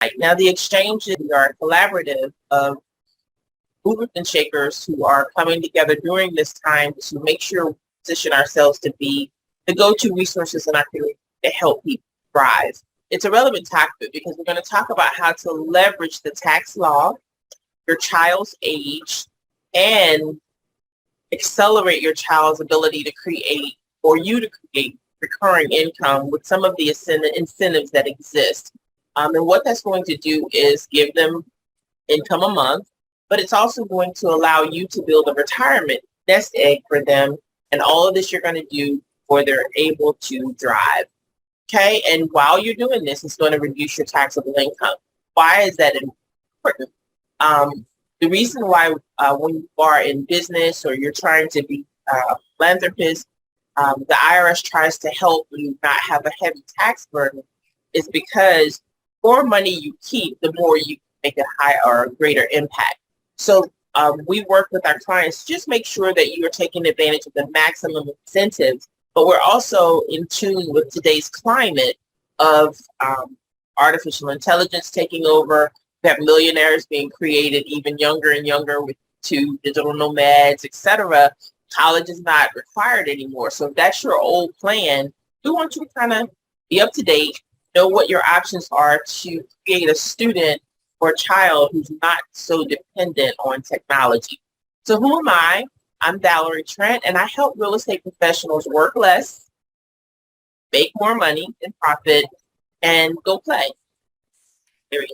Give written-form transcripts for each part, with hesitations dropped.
Right. Now, the exchanges are collaborative of movers and shakers who are coming together during this time to make sure we position ourselves to be the go-to resources in our community to help people thrive. It's a relevant topic because we're going to talk about how to leverage the tax law, your child's age, and accelerate your child's ability to create, or you to create, recurring income with some of the incentives that exist. And what that's going to do is give them income a month, but it's also going to allow you to build a retirement nest egg for them. And all of this you're going to do before they're able to drive. Okay. And while you're doing this, it's going to reduce your taxable income. Why is that important? The reason why when you are in business or you're trying to be a philanthropist, the IRS tries to help you not have a heavy tax burden is because the more money you keep, the more you make a higher or a greater impact. So we work with our clients, just make sure that you are taking advantage of the maximum incentives, but we're also in tune with today's climate of artificial intelligence taking over. We have millionaires being created even younger and younger to digital nomads, etc. College is not required anymore. So if that's your old plan, we want you to kind of be up to date, know what your options are to create a student or a child who's not so dependent on technology. So who am I? I'm Valerie Trent, and I help real estate professionals work less, make more money and profit, and go play. Period.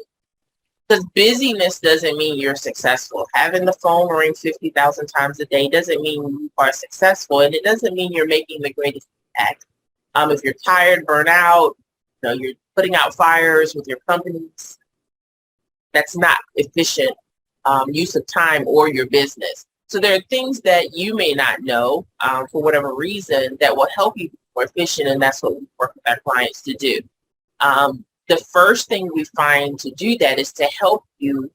Because busyness doesn't mean you're successful. Having the phone ring 50,000 times a day doesn't mean you are successful, and it doesn't mean you're making the greatest impact. If you're tired, burnt out, you're putting out fires with your companies, that's not efficient use of time or your business. So there are things that you may not know for whatever reason that will help you be more efficient, and that's what we work with our clients to do. The first thing we find to do that is to help you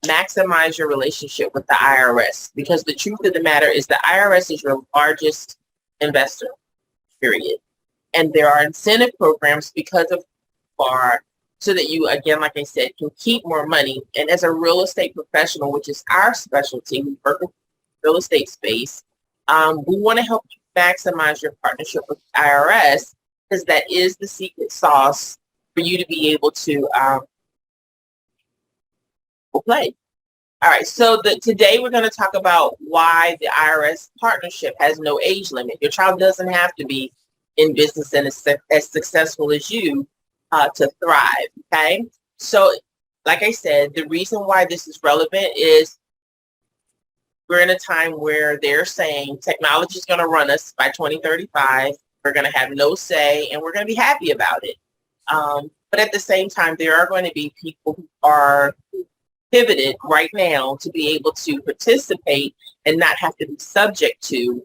maximize your relationship with the IRS, because the truth of the matter is the IRS is your largest investor, period. And there are incentive programs because of FAR so that you, again, like I said, can keep more money. And as a real estate professional, which is our specialty, we work with the real estate space, we want to help you maximize your partnership with the IRS, because that is the secret sauce for you to be able to play. All right, so today we're going to talk about why the IRS partnership has no age limit. Your child doesn't have to be in business and as successful as you to thrive, okay? So like I said, the reason why this is relevant is we're in a time where they're saying technology is going to run us by 2035. We're going to have no say, and we're going to be happy about it. But at the same time, there are going to be people who are pivoted right now to be able to participate and not have to be subject to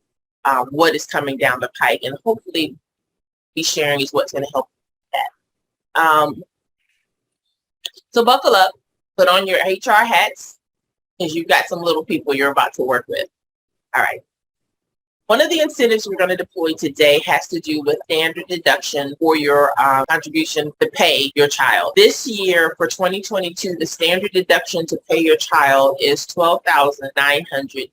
what is coming down the pike. And hopefully, be sharing is what's going to help that. So buckle up, put on your HR hats, because you've got some little people you're about to work with. All right. One of the incentives we're going to deploy today has to do with standard deduction for your contribution to pay your child. This year for 2022, the standard deduction to pay your child is $12,950.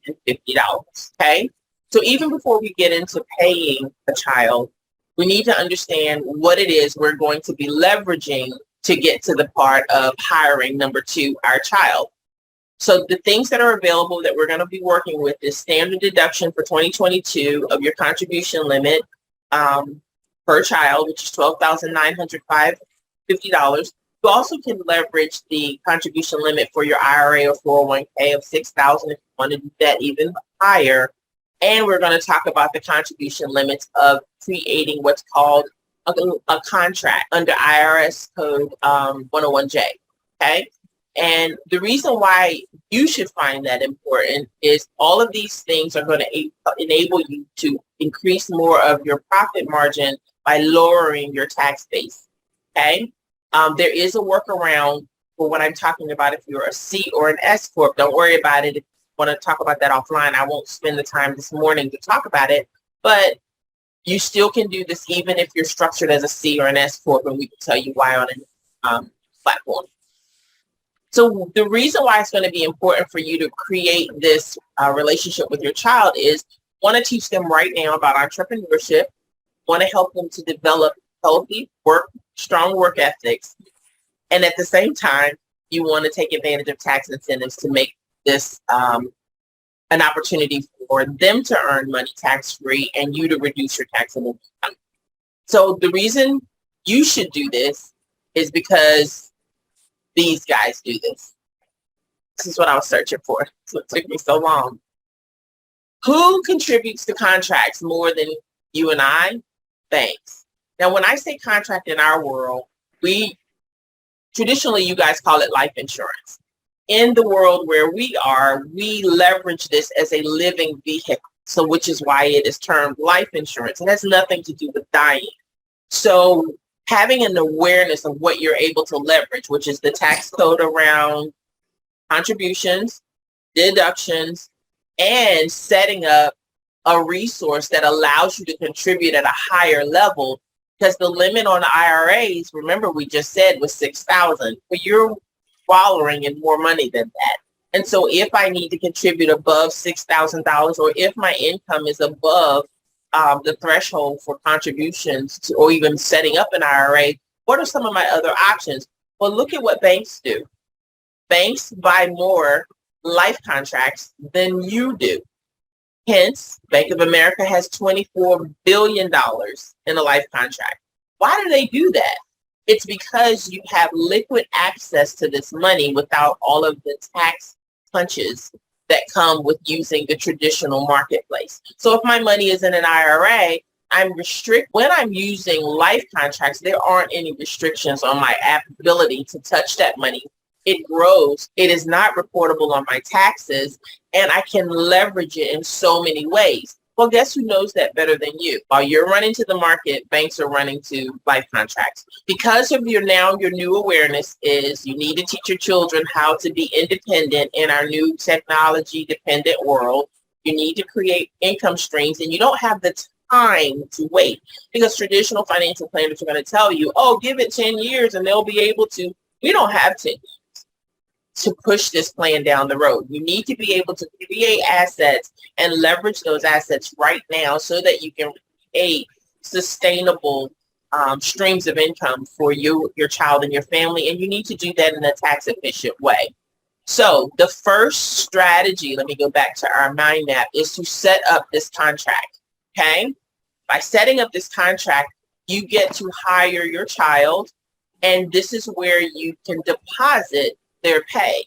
Okay? So even before we get into paying a child, we need to understand what it is we're going to be leveraging to get to the part of hiring, number two, our child. So the things that are available that we're going to be working with is standard deduction for 2022 of your contribution limit per child, which is $12,950. You also can leverage the contribution limit for your IRA or 401k of $6,000 if you want to do that even higher. And we're going to talk about the contribution limits of creating what's called a contract under IRS code 101J. Okay. And the reason why you should find that important is all of these things are going to enable you to increase more of your profit margin by lowering your tax base. Okay. There is a workaround for what I'm talking about if you're a C or an S Corp. Don't worry about it. If you want to talk about that offline, I won't spend the time this morning to talk about it. But you still can do this even if you're structured as a C or an S Corp, and we can tell you why on a platform. So the reason why it's going to be important for you to create this relationship with your child is want to teach them right now about entrepreneurship, want to help them to develop healthy strong work ethics. And at the same time, you want to take advantage of tax incentives to make this an opportunity for them to earn money tax-free and you to reduce your taxable income. So the reason you should do this is because these guys do this. This is what I was searching for. So it took me so long. Who contributes to contracts more than you and I? Banks. Now, when I say contract in our world, traditionally, you guys call it life insurance. In the world where we are, we leverage this as a living vehicle. So which is why it is termed life insurance. It has nothing to do with dying. So having an awareness of what you're able to leverage, which is the tax code around contributions, deductions, and setting up a resource that allows you to contribute at a higher level, because the limit on IRAs, remember we just said, was $6,000, but you're wallowing in more money than that. And so if I need to contribute above $6,000, or if my income is above the threshold for contributions or even setting up an IRA, what are some of my other options? Well, look at what banks do. Banks buy more life contracts than you do. Hence, Bank of America has $24 billion in a life contract. Why do they do that? It's because you have liquid access to this money without all of the tax punches that come with using the traditional marketplace. So if my money is in an IRA, when I'm using life contracts, there aren't any restrictions on my ability to touch that money. It grows. It is not reportable on my taxes, and I can leverage it in so many ways. Well, guess who knows that better than you? While you're running to the market, banks are running to life contracts. Because of your new awareness is you need to teach your children how to be independent in our new technology-dependent world. You need to create income streams, and you don't have the time to wait, because traditional financial planners are going to tell you, oh, give it 10 years and they'll be able to. We don't have 10 years to push this plan down the road. You need to be able to create assets and leverage those assets right now so that you can create sustainable streams of income for you, your child, and your family. And you need to do that in a tax efficient way. So the first strategy, let me go back to our mind map, is to set up this contract. Okay? By setting up this contract, you get to hire your child, and this is where you can deposit their pay.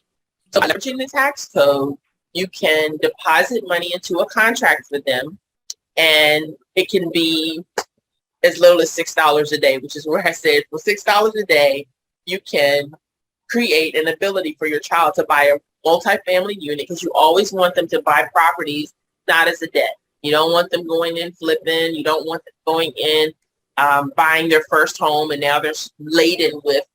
So by leveraging the tax code, you can deposit money into a contract with them, and it can be as little as $6 a day, which is where I said for $6 a day, you can create an ability for your child to buy a multifamily unit, because you always want them to buy properties not as a debt. You don't want them going in flipping. You don't want them going in buying their first home, and now they're laden with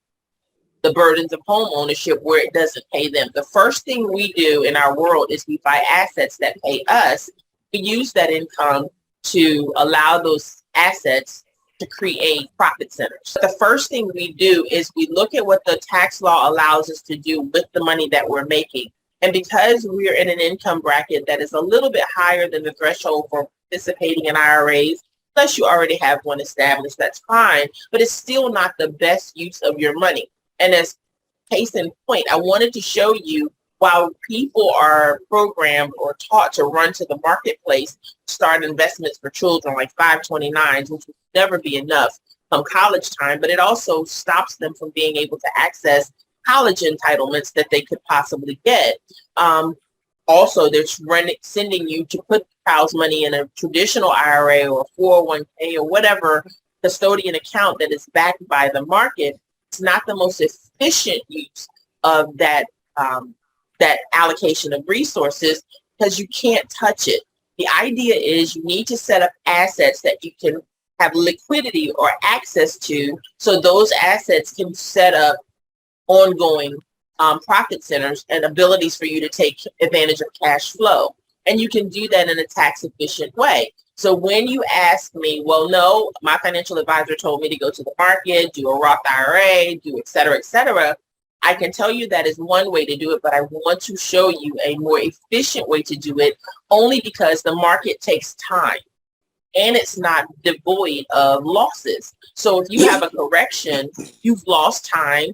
the burdens of home ownership where it doesn't pay them. The first thing we do in our world is we buy assets that pay us. We use that income to allow those assets to create profit centers. The first thing we do is we look at what the tax law allows us to do with the money that we're making. And because we're in an income bracket that is a little bit higher than the threshold for participating in IRAs, unless you already have one established, that's fine, but it's still not the best use of your money. And as case in point, I wanted to show you, while people are programmed or taught to run to the marketplace, start investments for children like 529s, which would never be enough come college time, but it also stops them from being able to access college entitlements that they could possibly get. Also, they're sending you to put the child's money in a traditional IRA or 401k or whatever custodian account that is backed by the market. It's not the most efficient use of that allocation of resources, because you can't touch it. The idea is you need to set up assets that you can have liquidity or access to, so those assets can set up ongoing profit centers and abilities for you to take advantage of cash flow. And you can do that in a tax efficient way. So when you ask me, well, no, my financial advisor told me to go to the market, do a Roth IRA, do et cetera, I can tell you that is one way to do it, but I want to show you a more efficient way to do it only because the market takes time and it's not devoid of losses. So if you have a correction, you've lost time,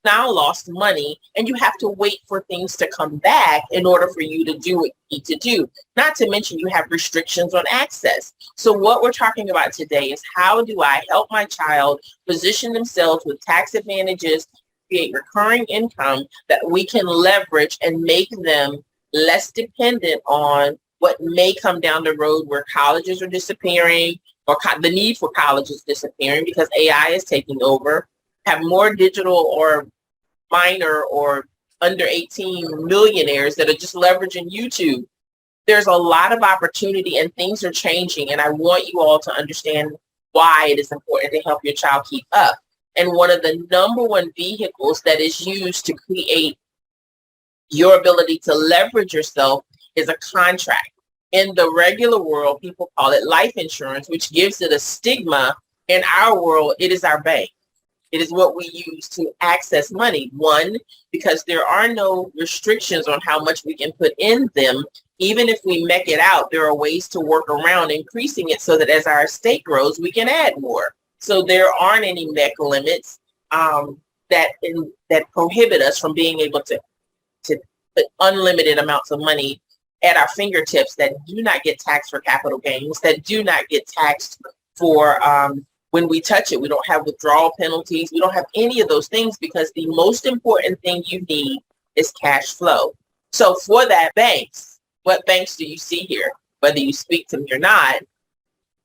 now lost money, and you have to wait for things to come back in order for you to do what you need to do. Not to mention you have restrictions on access. So what we're talking about today is how do I help my child position themselves with tax advantages, create recurring income that we can leverage and make them less dependent on what may come down the road where colleges are disappearing or the need for college is disappearing because AI is taking over, have more digital or minor or under 18 millionaires that are just leveraging YouTube. There's a lot of opportunity and things are changing, and I want you all to understand why it is important to help your child keep up. And one of the number one vehicles that is used to create your ability to leverage yourself is a contract. In the regular world, people call it life insurance, which gives it a stigma. In our world, it is our bank. It is what we use to access money. One, because there are no restrictions on how much we can put in them. Even if we mech it out, there are ways to work around increasing it so that as our estate grows, we can add more. So there aren't any mech limits that prohibit us from being able to put unlimited amounts of money at our fingertips that do not get taxed for capital gains, that do not get taxed for when we touch it. We don't have withdrawal penalties. We don't have any of those things because the most important thing you need is cash flow. So for that, banks, what banks do you see here? Whether you speak to me or not,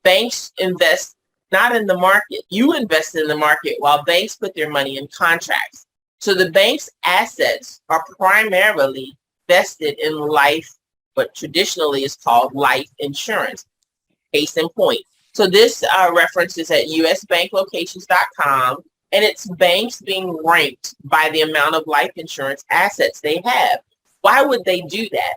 banks invest not in the market. You invest in the market while banks put their money in contracts. So the bank's assets are primarily vested in life, what traditionally is called life insurance. Case in point. So this reference is at usbanklocations.com, and it's banks being ranked by the amount of life insurance assets they have. Why would they do that?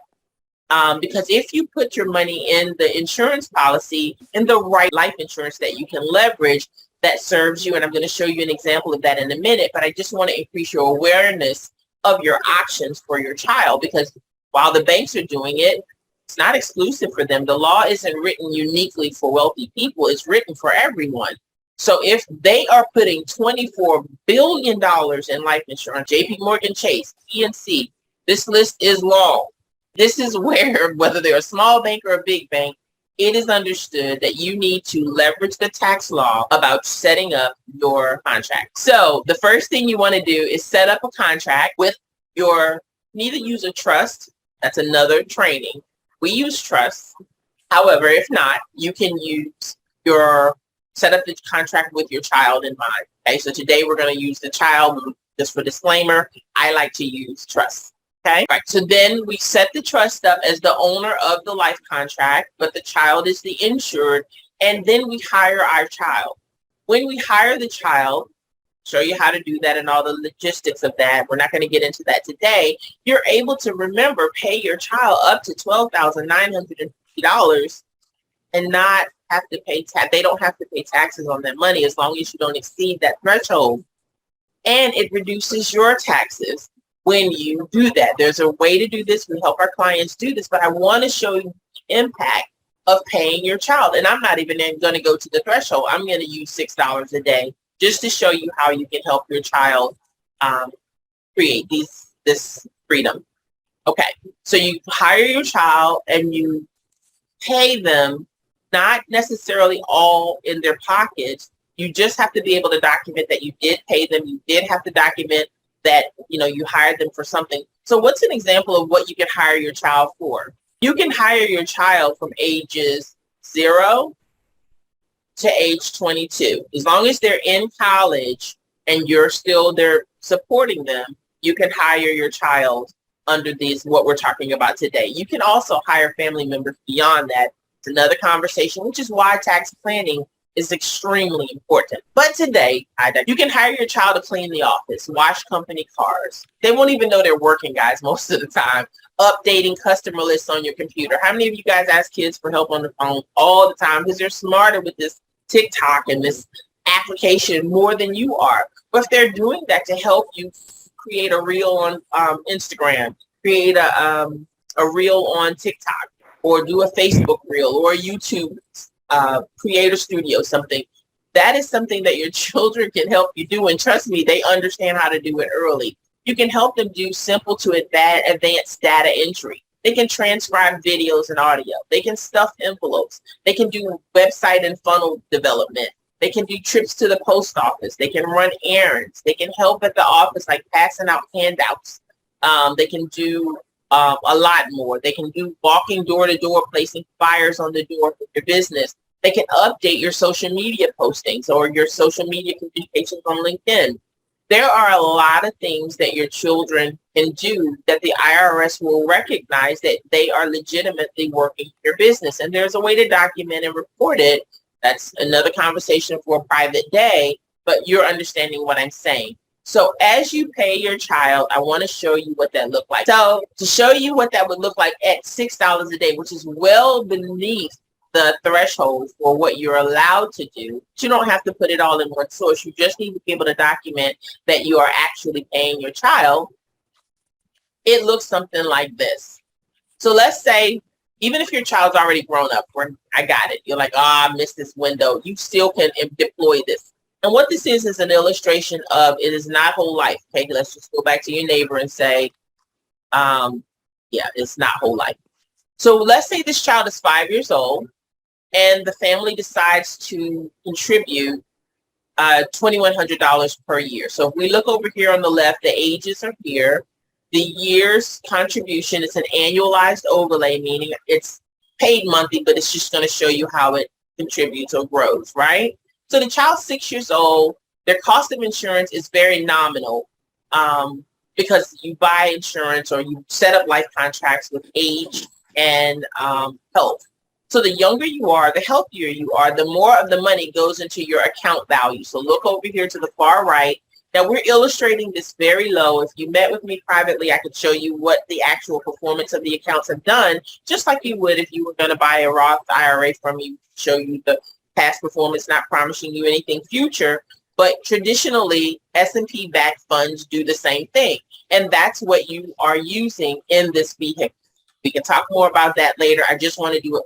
Because if you put your money in the insurance policy, in the right life insurance that you can leverage, that serves you, and I'm going to show you an example of that in a minute, but I just want to increase your awareness of your options for your child, because while the banks are doing it, it's not exclusive for them. The law isn't written uniquely for wealthy people. It's written for everyone. So if they are putting $24 billion in life insurance, JP Morgan Chase, PNC, this list is long. This is where, whether they're a small bank or a big bank, it is understood that you need to leverage the tax law about setting up your contract. So the first thing you want to do is set up a contract with your, need to use a trust. That's another training. We use trust. However, if not, you can use set up the contract with your child in mind. Okay, so today we're going to use the child. Just for disclaimer, I like to use trust. Okay, right. So then we set the trust up as the owner of the life contract, but the child is the insured, and then we hire our child. When we hire the child, show you how to do that and all the logistics of that. We're not going to get into that today. You're able to pay your child up to $12,950 and not have to pay they don't have to pay taxes on that money as long as you don't exceed that threshold. And it reduces your taxes when you do that. There's a way to do this. We help our clients do this, but I want to show you the impact of paying your child. And I'm not even going to go to the threshold. I'm going to use $6 a day just to show you how you can help your child create this freedom. Okay, so you hire your child and you pay them, not necessarily all in their pockets. You just have to be able to document that you did pay them. You did have to document that you hired them for something. So what's an example of what you can hire your child for? You can hire your child from ages 0 to age 22. As long as they're in college and you're still there supporting them, you can hire your child under what we're talking about today. You can also hire family members beyond that. It's another conversation, which is why tax planning is extremely important. But today, you can hire your child to clean the office, wash company cars. They won't even know they're working, guys, most of the time. Updating customer lists on your computer. How many of you guys ask kids for help on the phone all the time because they're smarter with this TikTok and this application more than you are? But if they're doing that to help you create a reel on Instagram, create a reel on TikTok, or do a Facebook reel or a YouTube creator studio, something. That is something that your children can help you do. And trust me, they understand how to do it early. You can help them do simple to advanced data entry. They can transcribe videos and audio. They can stuff envelopes. They can do website and funnel development. They can do trips to the post office. They can run errands. They can help at the office, like passing out handouts. They can do a lot more. They can do walking door to door, placing flyers on the door for your business. They can update your social media postings or your social media communications on LinkedIn. There are a lot of things that your children can do that the IRS will recognize that they are legitimately working your business. And there's a way to document and report it. That's another conversation for a private day, but you're understanding what I'm saying. So as you pay your child, I want to show you what that looked like. So to show you what that would look like at $6 a day, which is well beneath the threshold for what you're allowed to do. You don't have to put it all in one source. You just need to be able to document that you are actually paying your child. It looks something like this. So let's say, even if your child's already grown up, or I got it, you're like, oh, I missed this window, you still can deploy this. And what this is an illustration of, it is not whole life. Okay, let's just go back to your neighbor and say, yeah, it's not whole life. So let's say this child is 5 years old and the family decides to contribute $2,100 per year. So if we look over here on the left, the ages are here. The year's contribution is an annualized overlay, meaning it's paid monthly, but it's just going to show you how it contributes or grows, right? So the child's 6 years old. Their cost of insurance is very nominal because you buy insurance or you set up life contracts with age and health. So the younger you are, the healthier you are, the more of the money goes into your account value. So look over here to the far right. Now we're illustrating this very low. If you met with me privately, I could show you what the actual performance of the accounts have done, just like you would if you were going to buy a Roth IRA from me, show you the past performance, not promising you anything future. But traditionally, S&P backed funds do the same thing. And that's what you are using in this vehicle. We can talk more about that later. I just want to do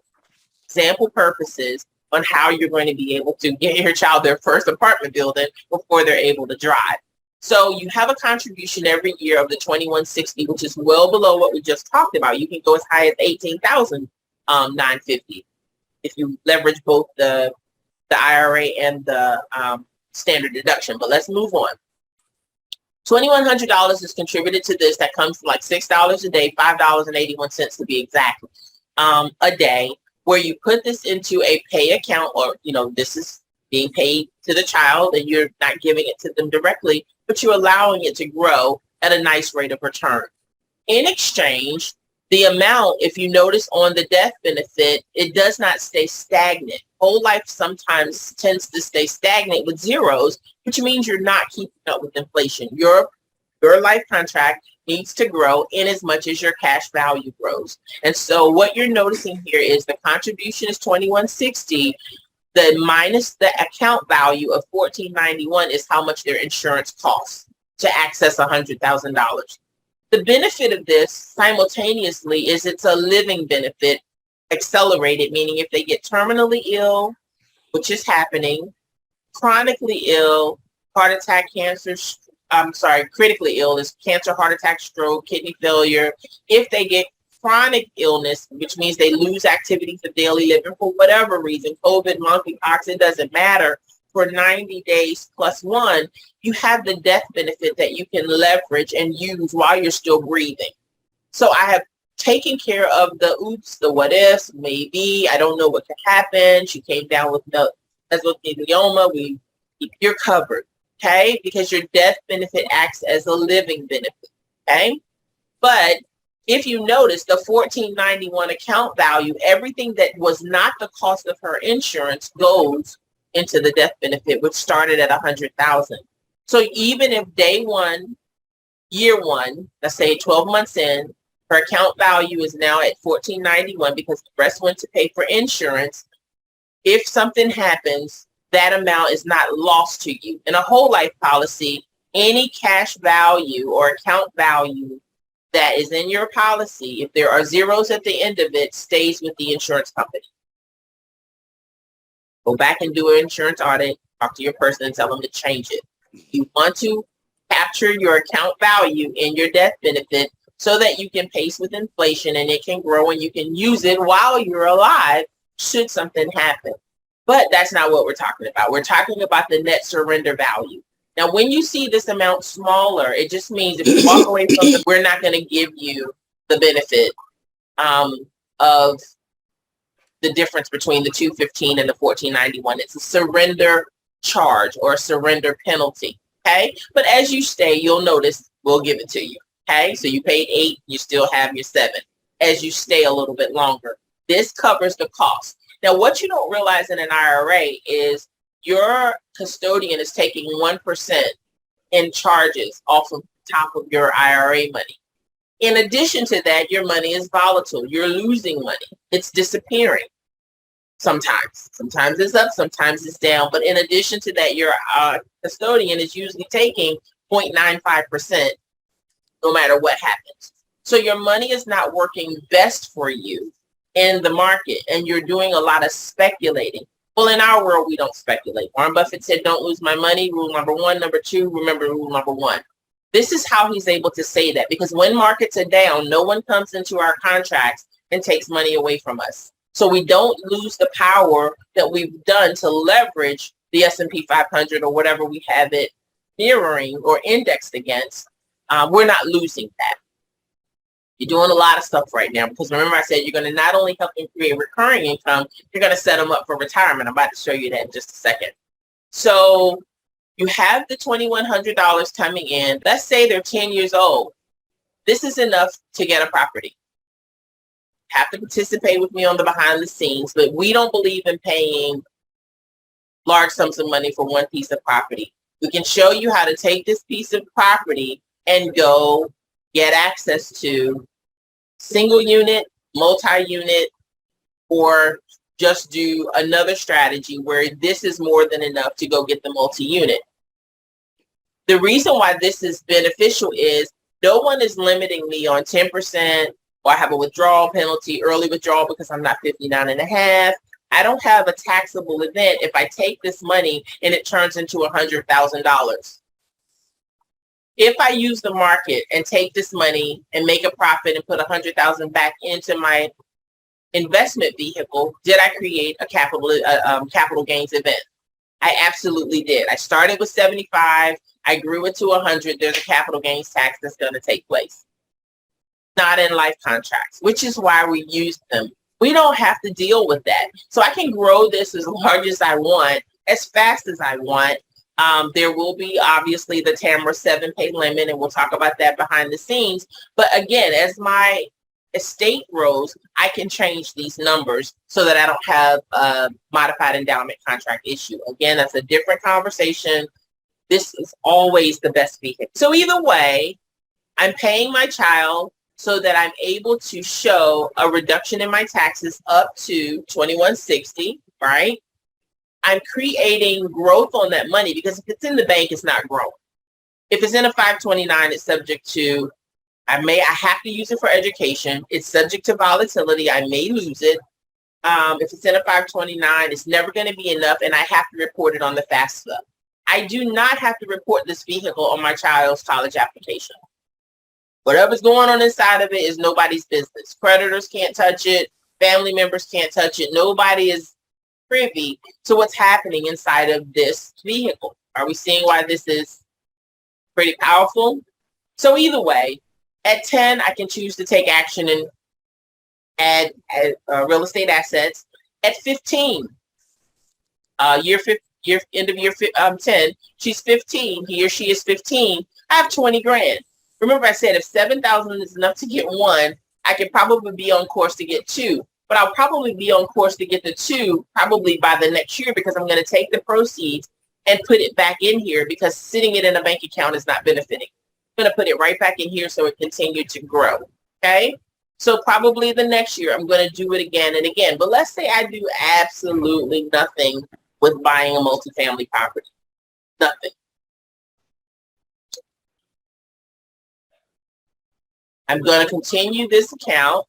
example purposes on how you're going to be able to get your child their first apartment building before they're able to drive. So you have a contribution every year of the $2,160, which is well below what we just talked about. You can go as high as $18,950 if you leverage both the IRA and the standard deduction. But let's move on. $2,100 is contributed to this. That comes to like $6 a day, $5.81 to be exact, a day, where you put this into a pay account, or, you know, this is being paid to the child and you're not giving it to them directly, but you're allowing it to grow at a nice rate of return. In exchange, the amount, if you notice on the death benefit, it does not stay stagnant. Whole life sometimes tends to stay stagnant with zeros, which means you're not keeping up with inflation. Your life contract needs to grow in as much as your cash value grows. And so what you're noticing here is the contribution is $2,160. The minus the account value of $1,491 is how much their insurance costs to access $100,000. The benefit of this simultaneously is it's a living benefit, accelerated, meaning if they get terminally ill, which is happening, chronically ill, heart attack, cancer, critically ill is cancer, heart attack, stroke, kidney failure. If they get chronic illness, which means they lose activities of daily living for whatever reason, COVID, monkeypox, it doesn't matter, for 90 days plus one, you have the death benefit that you can leverage and use while you're still breathing. So I have taken care of the oops, the what ifs, maybe, I don't know what could happen. She came down with mesothelioma. You're covered, okay? Because your death benefit acts as a living benefit, okay? But if you notice the $1,491 account value, everything that was not the cost of her insurance goes into the death benefit, which started at $100,000. So even if day one, year one, let's say 12 months in, her account value is now at $1,491 because the rest went to pay for insurance. If something happens, that amount is not lost to you. In a whole life policy, any cash value or account value that is in your policy, if there are zeros at the end of it, stays with the insurance company. Go back and do an insurance audit, talk to your person and tell them to change it. You want to capture your account value in your death benefit so that you can pace with inflation and it can grow and you can use it while you're alive should something happen. But that's not what we're talking about. We're talking about the net surrender value. Now, when you see this amount smaller, it just means if you walk away from it, we're not going to give you the benefit of the difference between the 215 and the 1491. It's a surrender charge or a surrender penalty. Okay. But as you stay, you'll notice we'll give it to you. Okay. So you paid 8, you still have your 7 as you stay a little bit longer. This covers the cost. Now, what you don't realize in an IRA is your custodian is taking 1% in charges off of top of your IRA money. In addition to that, your money is volatile. You're losing money. It's disappearing sometimes. Sometimes it's up, sometimes it's down. But in addition to that, your custodian is usually taking 0.95% no matter what happens. So your money is not working best for you in the market, and you're doing a lot of speculating. Well, in our world, we don't speculate. Warren Buffett said, don't lose my money. Rule number 1. Number 2, remember rule number 1. This is how he's able to say that, because when markets are down, no one comes into our contracts and takes money away from us. So we don't lose the power that we've done to leverage the S&P 500 or whatever we have it mirroring or indexed against. We're not losing that. You're doing a lot of stuff right now, because remember I said you're going to not only help them create recurring income, you're going to set them up for retirement. I'm about to show you that in just a second. So you have the $2,100 coming in. Let's say they're 10 years old. This is enough to get a property. You have to participate with me on the behind the scenes, but we don't believe in paying large sums of money for one piece of property. We can show you how to take this piece of property and go get access to single unit, multi-unit, or just do another strategy where this is more than enough to go get the multi-unit. The reason why this is beneficial is no one is limiting me on 10%, or I have a withdrawal penalty, early withdrawal because I'm not 59 and a half. I don't have a taxable event if I take this money and it turns into $100,000. If I use the market and take this money and make a profit and put 100,000 back into my investment vehicle, did I create a capital gains event? I absolutely did. I started with 75. I grew it to 100. There's a capital gains tax that's going to take place. Not in life contracts, which is why we use them. We don't have to deal with that. So I can grow this as large as I want, as fast as I want. There will be obviously the TAMRA 7-pay limit, and we'll talk about that behind the scenes. But again, as my estate grows, I can change these numbers so that I don't have a modified endowment contract issue. Again, that's a different conversation. This is always the best vehicle. So either way, I'm paying my child so that I'm able to show a reduction in my taxes up to $2,160, right? I'm creating growth on that money, because if it's in the bank, it's not growing. If it's in a 529, it's subject to, I have to use it for education. It's subject to volatility. I may lose it. If it's in a 529, it's never going to be enough, and I have to report it on the FAFSA. I do not have to report this vehicle on my child's college application. Whatever's going on inside of it is nobody's business. Creditors can't touch it. Family members can't touch it. Nobody is privy to what's happening inside of this vehicle. Are we seeing why this is pretty powerful? So either way, at 10, I can choose to take action and add real estate assets. At 15, end of year 10, she's 15, he or she is 15, I have 20 grand. Remember I said if 7,000 is enough to get 1, I could probably be on course to get 2. But I'll probably be on course to get the 2 probably by the next year, because I'm going to take the proceeds and put it back in here, because sitting it in a bank account is not benefiting. I'm going to put it right back in here so it continues to grow. Okay. So probably the next year I'm going to do it again and again. But let's say I do absolutely nothing with buying a multifamily property. Nothing. I'm going to continue this account.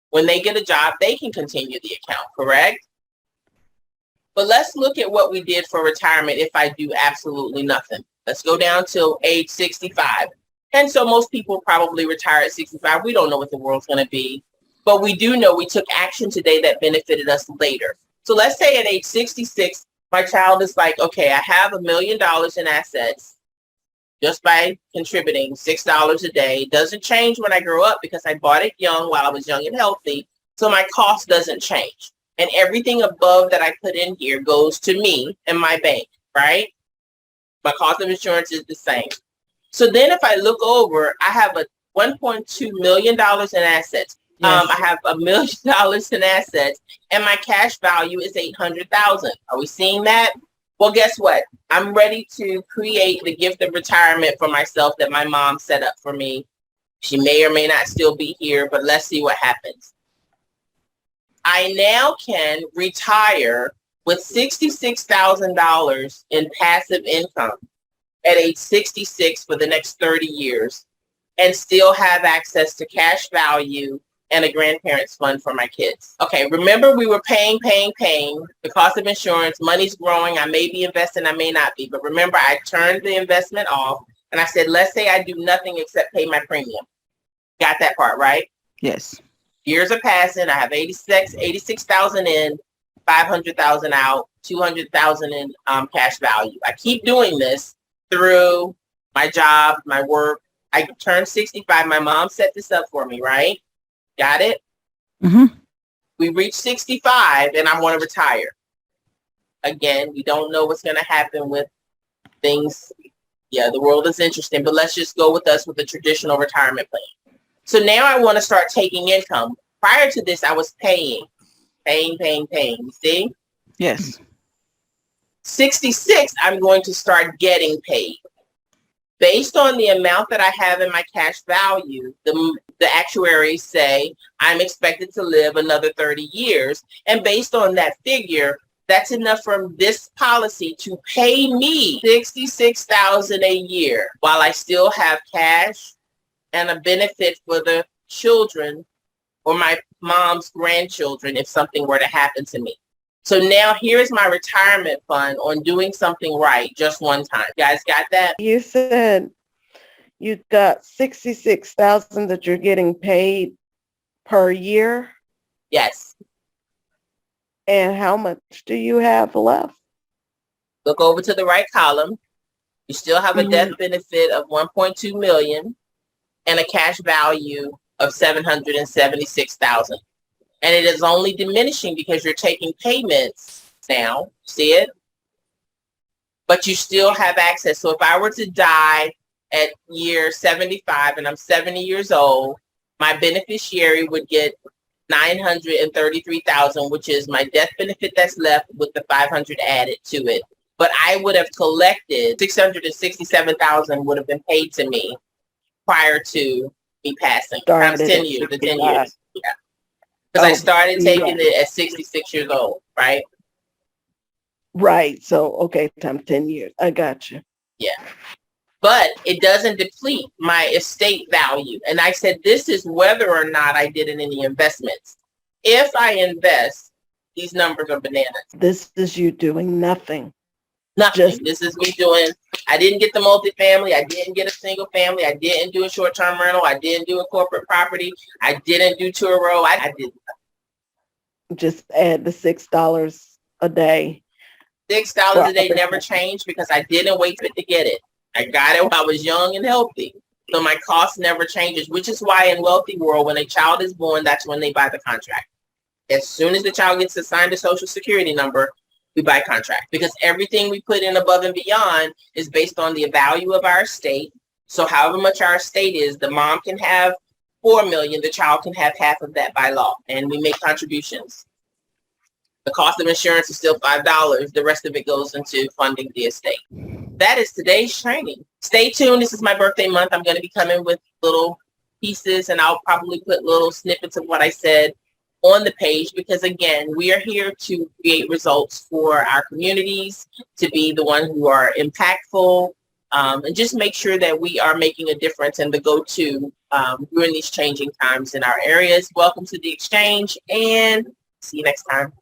When they get a job, they can continue the account, correct? But let's look at what we did for retirement if I do absolutely nothing. Let's go down till age 65. And so most people probably retire at 65. We don't know what the world's going to be. But we do know we took action today that benefited us later. So let's say at age 66, my child is like, okay, I have $1 million in assets just by contributing $6 a day. Doesn't change when I grow up because I bought it young while I was young and healthy. So my cost doesn't change. And everything above that I put in here goes to me and my bank, right? My cost of insurance is the same. So then if I look over, I have a $1.2 million in assets. Yes. I have $1 million in assets and my cash value is $800,000. Are we seeing that? Well, guess what? I'm ready to create the gift of retirement for myself that my mom set up for me. She may or may not still be here, but let's see what happens. I now can retire with $66,000 in passive income at age 66 for the next 30 years and still have access to cash value and a grandparents fund for my kids. Okay, remember we were paying. The cost of insurance, money's growing. I may be investing, I may not be. But remember, I turned the investment off and I said, let's say I do nothing except pay my premium. Got that part, right? Yes. Years are passing. I have 86,000 in, 500,000 out, 200,000 in cash value. I keep doing this through my job, my work. I turned 65. My mom set this up for me, right? Got it? Mm-hmm. We reached 65 and I want to retire. Again, we don't know what's going to happen with things. Yeah, the world is interesting, but let's just go with us with the traditional retirement plan. So now I want to start taking income. Prior to this, I was paying. See? Yes. 66, I'm going to start getting paid. Based on the amount that I have in my cash value, the actuaries say I'm expected to live another 30 years. And based on that figure, that's enough from this policy to pay me $66,000 a year while I still have cash and a benefit for the children or my mom's grandchildren if something were to happen to me. So now here's my retirement fund on doing something right just one time. You guys got that? You said you got 66,000 that you're getting paid per year. Yes. And how much do you have left? Look over to the right column. You still have a death benefit of 1.2 million and a cash value of 776,000. And it is only diminishing because you're taking payments now. See it? But you still have access. So if I were to die at year 75 and I'm 70 years old, my beneficiary would get 933,000, which is my death benefit that's left with the 500 added to it. But I would have collected 667,000 would have been paid to me prior to me passing. Times 10 years, the 10 years. Yeah. Because I started taking it at 66 years old, right? Right. So, okay, times 10 years. I got you. Yeah. But it doesn't deplete my estate value. And I said, this is whether or not I did it in the investments. If I invest, these numbers are bananas. This is you doing nothing. Nothing. This is me doing, I didn't get the multifamily. I didn't get a single family. I didn't do a short-term rental. I didn't do a corporate property. I didn't do tour row. I did just add the $6 a day. $6 a day never changed because I didn't wait for it to get it. I got it when I was young and healthy. So my cost never changes, which is why in wealthy world, when a child is born, that's when they buy the contract. As soon as the child gets assigned a social security number, we buy contract because everything we put in above and beyond is based on the value of our estate. So however much our estate is, the mom can have 4 million, the child can have half of that by law, and we make contributions. The cost of insurance is still $5. The rest of it goes into funding the estate. That is today's training. Stay tuned. This is my birthday month. I'm going to be coming with little pieces, and I'll probably put little snippets of what I said on the page because, again, we are here to create results for our communities, to be the one who are impactful, and just make sure that we are making a difference and the go-to during these changing times in our areas. Welcome to the exchange, and see you next time.